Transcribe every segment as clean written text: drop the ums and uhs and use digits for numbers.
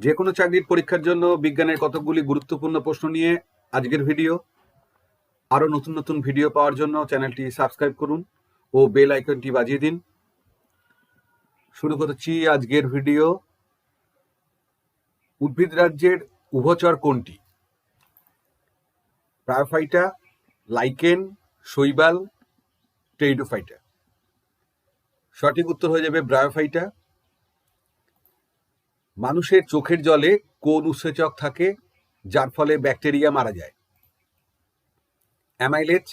যে কোনো চাকরির পরীক্ষার জন্য বিজ্ঞানের কতকগুলি গুরুত্বপূর্ণ প্রশ্ন নিয়ে আজকের ভিডিও। আরও নতুন নতুন ভিডিও পাওয়ার জন্য চ্যানেলটি সাবস্ক্রাইব করুন ও বেল আইকনটি বাজিয়ে দিন। শুরু করছি আজকের ভিডিও। উদ্ভিদ রাজ্যের উভচর কোনটি? ব্রায়োফাইটা, লাইকেন, শৈবাল, টেরিডোফাইটা। সঠিক উত্তর হয়ে যাবে ব্রায়োফাইটা। মানুষের চোখের জলে কোন উৎসেচক থাকে যার ফলে ব্যাকটেরিয়া মারা যায়? Amylase,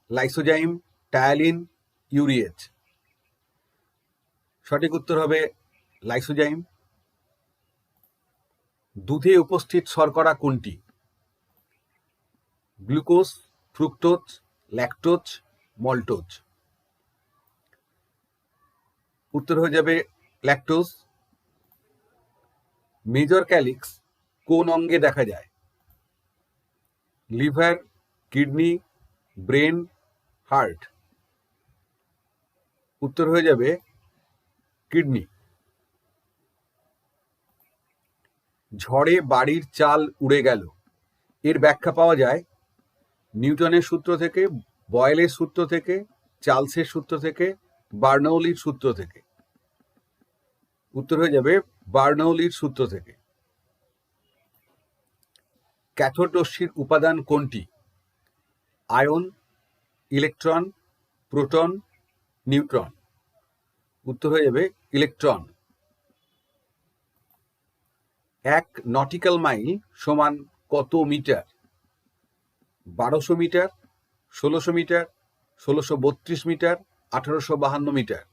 lysozyme, ptyalin, urease. সঠিক উত্তর হবে লাইসোজাইম। দুধে উপস্থিত শর্করা কোনটি? Glucose, fructose, lactose, maltose. উত্তর হয়ে যাবে ল্যাকটোজ। মেজর ক্যালিক্স কোন অঙ্গে দেখা যায়? Liver, kidney, brain, heart. উত্তর হয়ে যাবে কিডনি। ঝড়ে বাড়ির চাল উড়ে গেল, এর ব্যাখ্যা পাওয়া যায় নিউটনের সূত্র থেকে, বয়েলের সূত্র থেকে, চার্লসের সূত্র থেকে, বার্নৌলির সূত্র থেকে। উত্তর হয়ে যাবে বার্নৌলির সূত্র থেকে। ক্যাথোড রশ্মির উপাদান কোনটি? Ion, electron, proton, neutron. উত্তর হয়ে যাবে ইলেকট্রন। 1 নটিক্যাল মাইল সমান কত metre? 1200 metre, 1600 metre, 1632 metre, 1852 metre.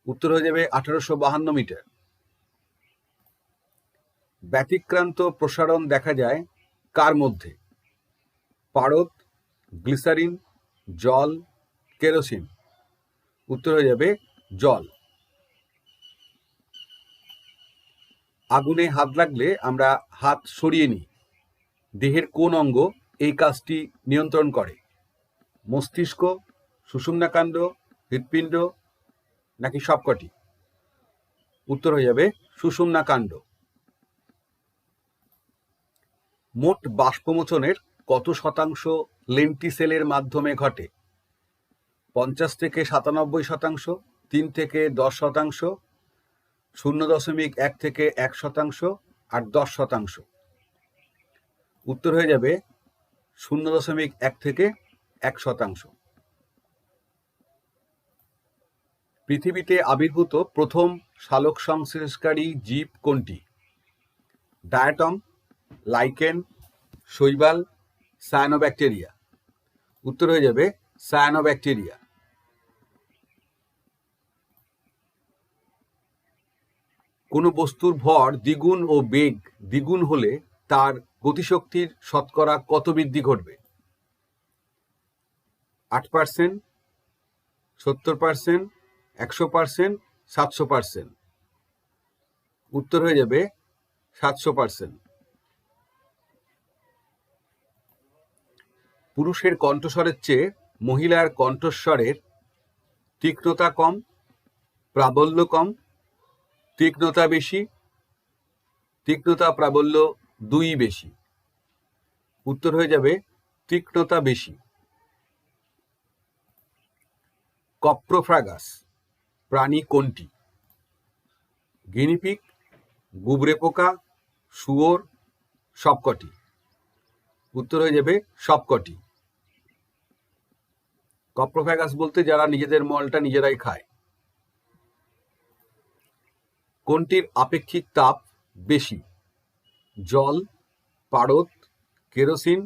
উত্তর হয়ে যাবে 1852 মিটার। ব্যতিক্রান্ত প্রসারণ দেখা যায় কার মধ্যে? পারদ, গ্লিসারিন, জল, কেরোসিন। উত্তর হয়ে যাবে জল। আগুনে হাত লাগলে আমরা হাত সরিয়ে নিই, দেহের কোন অঙ্গ এই কাজটি নিয়ন্ত্রণ করে? মস্তিষ্ক, সুষুম্নাকাণ্ড, হৃৎপিণ্ড, নাকি সবকটি? উত্তর হয়ে যাবে সুষুম্নাকাণ্ড। মোট বাষ্পমোচনের কত শতাংশ লেন্টিসেলের মাধ্যমে ঘটে? 50 থেকে 97%, 3 থেকে 10%, 0.1 থেকে 1%, আর 10%। উত্তর হয়ে যাবে 0.1 থেকে 1%। পৃথিবীতে আবির্ভূত প্রথম সালোক সংশ্লেষকারী জীব কোনটি? ডায়াটম, লাইকেন, শৈবাল, সায়ানোব্যাকটেরিয়া। উত্তর হয়ে যাবে সায়ানোব্যাকটেরিয়া। কোনো বস্তুর ভর দ্বিগুণ ও বেগ দ্বিগুণ হলে তার গতিশক্তির শতকরা কত বৃদ্ধি ঘটবে? 8%, 70%, 100%, 700%। উত্তর হয়ে যাবে 700%। পুরুষের কণ্ঠস্বরের চেয়ে মহিলার কণ্ঠস্বরের তীক্ষ্ণতা কম, প্রাবল্য কম, তীক্ষ্ণতা বেশি, তীক্ষ্ণতা প্রাবল্য দুই বেশি। উত্তর হয়ে যাবে তীক্ষ্ণতা বেশি। কপ্রোফ্রাগাস প্রাণী কোনটি? গিনিপিগ, গুবরে পোকা, শুয়োর, সবকটি। উত্তর হয়ে যাবে সবকটি। কপ্রোফ্রাগাস বলতে যারা নিজেদের মলটা নিজেরাই খায়। কোনটির আপেক্ষিক তাপ বেশি? জল, পারদ, কেরোসিন,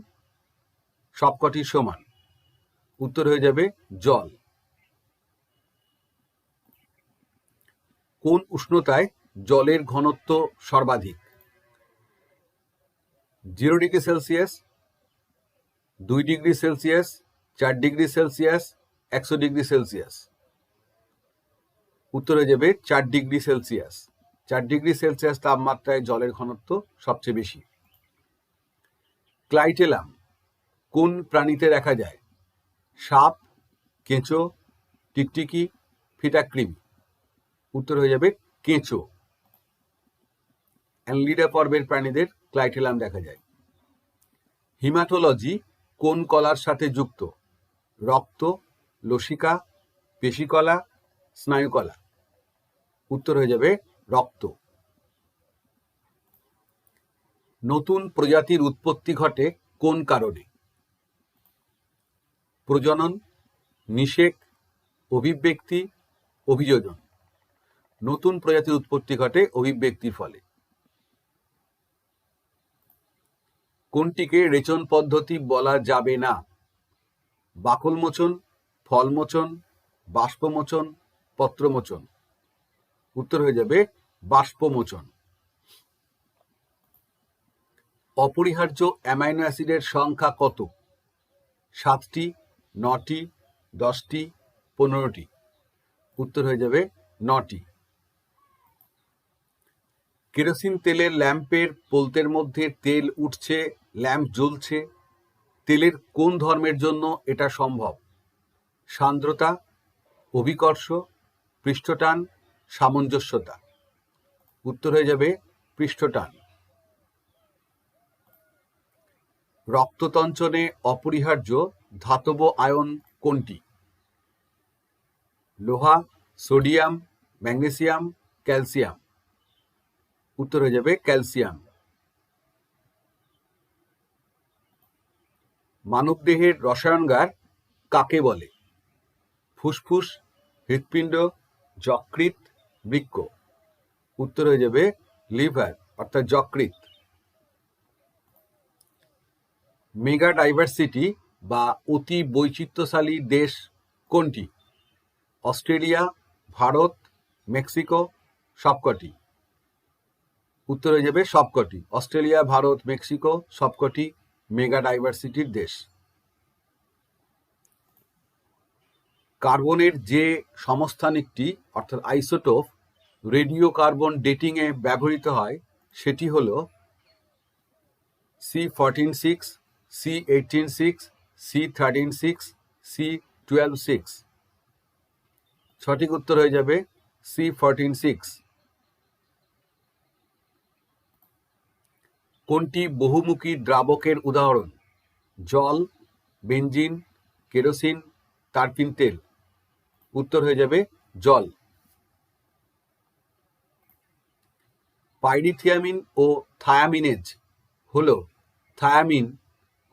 সবকটির সমান। উত্তর হয়ে যাবে জল। কোন উষ্ণতায় জলের ঘনত্ব সর্বাধিক? 0 degree Celsius, 2 degree Celsius, 4 degree Celsius, 100 degree Celsius. উত্তর হয়ে যাবে 4 ডিগ্রি সেলসিয়াস। 4 ডিগ্রি সেলসিয়াস তাপমাত্রায় জলের ঘনত্ব সবচেয়ে বেশি। ক্লাইটেলাম কোন প্রাণীতে দেখা যায়? সাপ, কেঁচো, টিকটিকি, ফিটাকৃমি। উত্তর হয়ে যাবে কেঁচো। অ্যানলিডা পর্বের প্রাণীদের ক্লাইটেলাম দেখা যায়। হিমাটোলজি কোন কলার সাথে যুক্ত? রক্ত, লসিকা, পেশিকলা, স্নায়ুকলা। উত্তর হয়ে যাবে রক্ত। নতুন প্রজাতির উৎপত্তি ঘটে কোন কারণে? প্রজনন, নিষেক, অভিব্যক্তি, অভিযোজন। নতুন প্রজাতির উৎপত্তি ঘটে অভিব্যক্তির ফলে। কোনটিকে রেচন পদ্ধতি বলা যাবে না? বাকলমোচন, ফলমোচন, বাষ্পমোচন, পত্রমোচন। উত্তর হয়ে যাবে বাষ্পমোচন। অপরিহার্য অ্যামাইনো অ্যাসিডের সংখ্যা কত? 7টি, 9টি, 10টি, 15টি। উত্তর হয়ে যাবে 9টি। কেরোসিন তেলের ল্যাম্পের পোলতের মধ্যে তেল উঠছে, ল্যাম্প জ্বলছে। তেলের কোন ধর্মের জন্য এটা সম্ভব? সান্দ্রতা, অভিকর্ষ, পৃষ্ঠটান, সামঞ্জস্যতা। উত্তর হয়ে যাবে পৃষ্ঠটান। রক্ততঞ্চনে অপরিহার্য ধাতব আয়ন কোনটি? লোহা, সোডিয়াম, ম্যাগনেসিয়াম, ক্যালসিয়াম। উত্তর হয়ে যাবে ক্যালসিয়াম। মানবদেহের রসায়নগার কাকে বলে? ফুসফুস, হৃৎপিণ্ড, যকৃৎ, বৃক্ক। উত্তর হয়ে যাবে লিভার অর্থাৎ যকৃৎ। মেগা ডাইভার্সিটি বা অতি বৈচিত্র্যশালী দেশ কোনটি? অস্ট্রেলিয়া, ভারত, মেক্সিকো, সবকটি। উত্তর হয়ে যাবে সবকটি। অস্ট্রেলিয়া, ভারত, মেক্সিকো সবকটি মেগা ডাইভার্সিটির দেশ। কার্বনের যে সমস্থানিকটি অর্থাৎ আইসোটোপ রেডিও কার্বন ডেটিংয়ে ব্যবহৃত হয় সেটি হল C14-6, C18-6, C13-6, C12-6। সঠিক উত্তর হয়ে যাবে C14-6। কোনটি বহুমুখী দ্রাবকের উদাহরণ? জল, বেনজিন, কেরোসিন, টারপিন তেল। উত্তর হয়ে যাবে জল। পাইরিথিয়ামিন ও থায়ামিনেজ হল থায়ামিন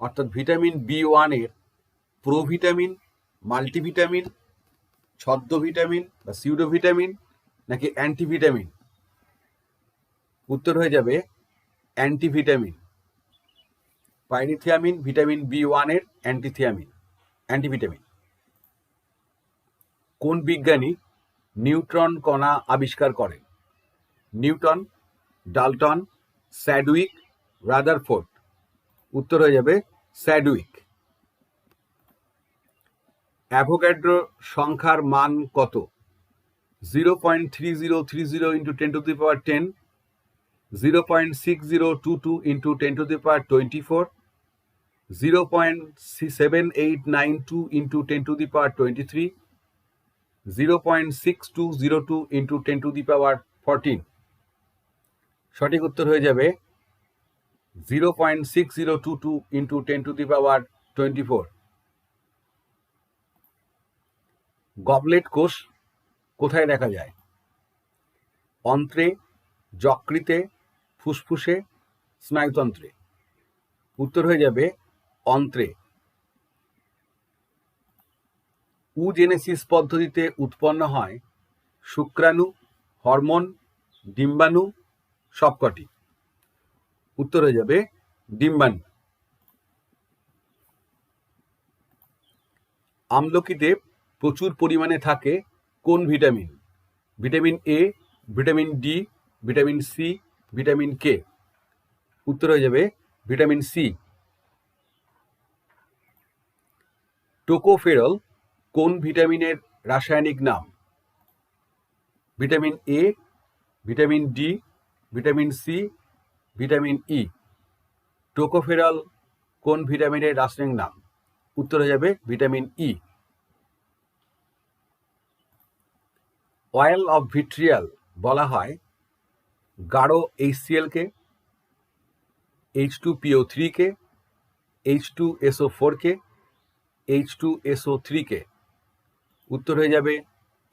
অর্থাৎ ভিটামিন B1 এর প্রোভিটামিন, মাল্টিভিটামিন, ছদ্ম ভিটামিন বা সিউডোভিটামিন নাকি অ্যান্টিভিটামিন? উত্তর হয়ে যাবে অ্যান্টিভিটামিন। পাইরিথিয়ামিন ভিটামিন B1 এর অ্যান্টিভিটামিন। কোন বিজ্ঞানী নিউট্রন কণা আবিষ্কার করেন? Newton, Dalton, Chadwick, Rutherford. উত্তর হয়ে যাবে স্যাডউইক। অ্যাভোগাড্রো সংখ্যার মান কত? 0.3030 × 10^10, 0.6022 × 10^24, 0.7892 × 10^23, 0.6202 × 10^14। সঠিক উত্তর হয়ে যাবে 0.6022 × 10^24। গবলেট কোষ কোথায় দেখা যায়? অন্ত্রে, যকৃতে, ফুসফুসে, স্নায়ুতন্ত্রে। উত্তর হয়ে যাবে অন্ত্রে। উজেনেসিস পদ্ধতিতে উৎপন্ন হয় শুক্রাণু, হরমোন, ডিম্বাণু সবকটি। উত্তর হয়ে যাবে ডিম্বাণু। আমলকিতে প্রচুর পরিমাণে থাকে কোন vitamin? Vitamin A, vitamin D, vitamin C, vitamin K। উত্তর হয়ে যাবে ভিটামিন C। টোকোফেরল কোন ভিটামিনের রাসায়নিক নাম? Vitamin A, vitamin D, vitamin C, vitamin E। Tocopherol কোন ভিটামিনের রাসায়নিক নাম? উত্তর হয়ে যাবে vitamin E। Oil of vitriol বলা হয় গাঢ় HCl কে, H2PO3 কে, H2SO4 কে, H2SO3 কে। উত্তর হয়ে যাবে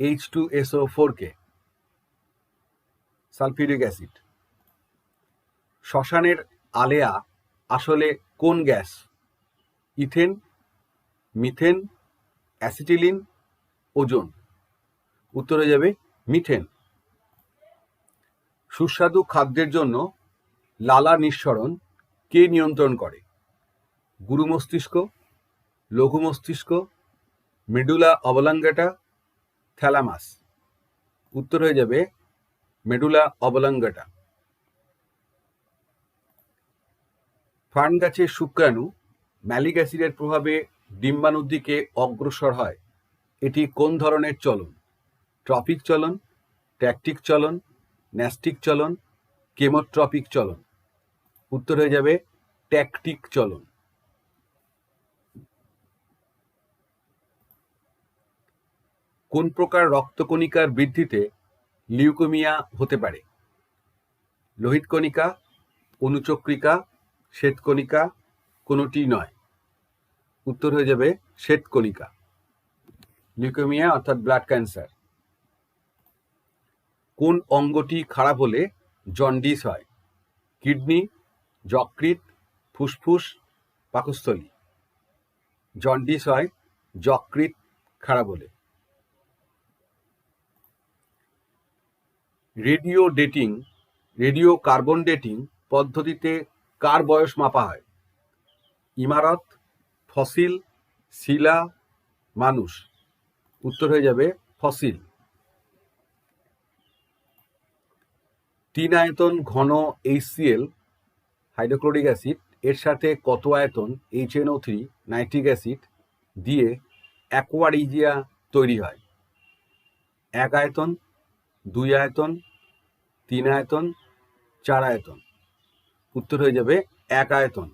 H2SO4 কে, সালফিউরিক অ্যাসিড। শ্মশানের আলেয়া আসলে কোন gas? Ethane, methane, acetylene, ozone. উত্তর হয়ে যাবে মিথেন। সুস্বাদু খাদ্যের জন্য লালা নিঃসরণ কে নিয়ন্ত্রণ করে? গুরু মস্তিষ্ক, লঘু মস্তিষ্ক, মেডুলা অবলাঙ্গাটা, থ্যালামাস। উত্তর হয়ে যাবে মেডুলা অবলাঙ্গাটা। ফার্ন গাছের শুক্রাণু ম্যালিক অ্যাসিডের প্রভাবে ডিম্বাণুর দিকে অগ্রসর হয়। এটি কোন ধরনের চলন? ট্রপিক চলন, ট্যাকটিক চলন, ন্যাস্টিক চলন, কেমোট্রপিক চলন। উত্তর হয়ে যাবে ট্যাকটিক চলন। কোন প্রকার রক্তকণিকার বৃদ্ধিতে লিউকেমিয়া হতে পারে? লোহিত কণিকা, অনুচক্রিকা, শ্বেতকণিকা, কোনোটি নয়। উত্তর হয়ে যাবে শ্বেতকণিকা। লিউকেমিয়া অর্থাৎ ব্লাড ক্যান্সার। কোন অঙ্গটি খারাপ হলে জন্ডিস হয়? কিডনি, যকৃৎ, ফুসফুস, পাকস্থলী। জন্ডিস হয় যকৃৎ খারাপ হলে। রেডিও কার্বন ডেটিং পদ্ধতিতে কার বয়স মাপা হয়? ইমারত, ফসিল, শিলা, মানুষ। উত্তর হয়ে যাবে ফসিল। 3 আয়তন ঘন HCl হাইড্রোক্লোরিক অ্যাসিড এর সাথে কত আয়তন HNO3 নাইট্রিক অ্যাসিড দিয়ে অ্যাকোয়ারিজিয়া তৈরি হয়? 1 আয়তন, 2 আয়তন, 3 আয়তন, 4 আয়তন। উত্তর হয়ে যাবে 1 আয়তন।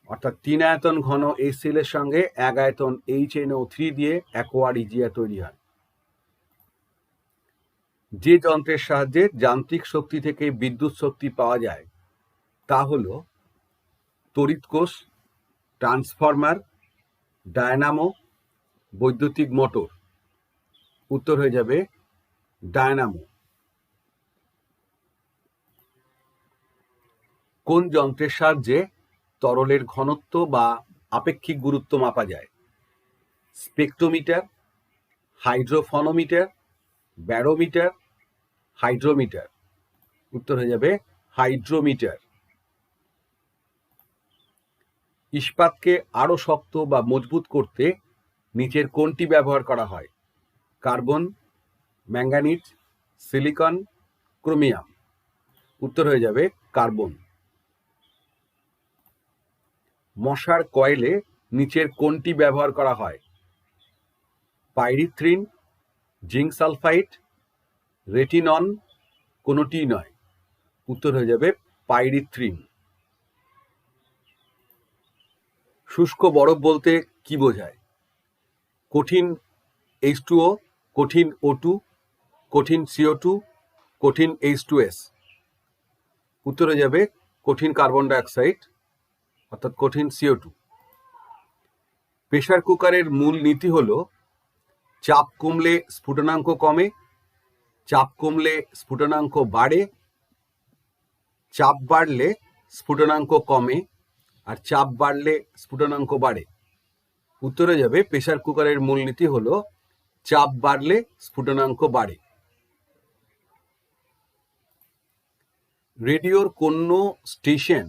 অর্থাৎ 3 আয়তন ঘন HCl এর সঙ্গে 1 আয়তন HNO3 দিয়ে অ্যাকোয়ারিজিয়া তৈরি হয়। যে যন্ত্রের সাহায্যে যান্ত্রিক শক্তি থেকে বিদ্যুৎ শক্তি পাওয়া যায় তা হল তড়িৎ কোষ, ট্রান্সফরমার, ডায়নামো, বৈদ্যুতিক মোটর। উত্তর হয়ে যাবে ডায়নামো। কোন যন্ত্রের সাহায্যে তরলের ঘনত্ব বা আপেক্ষিক গুরুত্ব মাপা যায়? স্পেকট্রোমিটার, হাইড্রোফনোমিটার, ব্যারোমিটার, হাইড্রোমিটার। উত্তর হয়ে যাবে হাইড্রোমিটার। ইস্পাতকে আরো শক্ত বা মজবুত করতে নিচের কোনটি ব্যবহার করা হয়? Carbon, manganese, silicon, chromium. উত্তর হয়ে যাবে কার্বন। মশার কয়েলে নিচের কোনটি ব্যবহার করা হয়? পাইরিথ্রিন, জিঙ্ক সালফাইড, রেটিনন, কোনোটি নয়। উত্তর হয়ে যাবে পাইরিথ্রিন। শুষ্ক বরফ বলতে কি বোঝায়? কঠিন H2O, কঠিন O2, কঠিন CO2, কঠিন H2S। উত্তর হয়ে যাবে কঠিন কার্বন ডাইঅক্সাইড অর্থাৎ কঠিন CO2। প্রেসার কুকারের মূল নীতি হলো চাপ কমলে স্ফুটনাঙ্ক কমে, চাপ কমলে স্ফুটনাঙ্ক বাড়ে, চাপ বাড়লে স্ফুটনাঙ্ক কমে, আর চাপ বাড়লে স্ফুটনাঙ্ক বাড়ে। উত্তর হয়ে যাবে প্রেসার কুকারের মূলনীতি হলো চাপ বাড়লে স্ফুটনাঙ্ক বাড়ে। রেডিওর কোন স্টেশন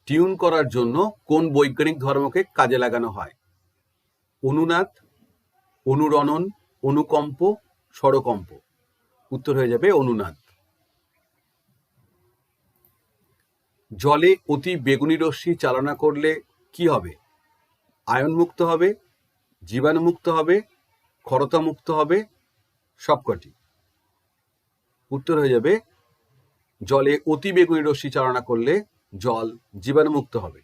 টিউন করার জন্য কোন বৈজ্ঞানিক ধর্মকে কাজে লাগানো হয়? অনুনাদ, অনুরণন, অনুকম্প, স্বরকম্প। উত্তর হয়ে যাবে অনুনাদ। জলে অতি বেগুনি রশ্মি চালনা করলে কি হবে? আয়ন মুক্ত হবে, জীবাণু মুক্ত হবে, ক্ষরতা মুক্ত হবে, সবকটি। উত্তর হয়ে যাবে জলে অতি বেগুনি রশ্মি চালনা করলে জল জীবাণু মুক্ত হবে।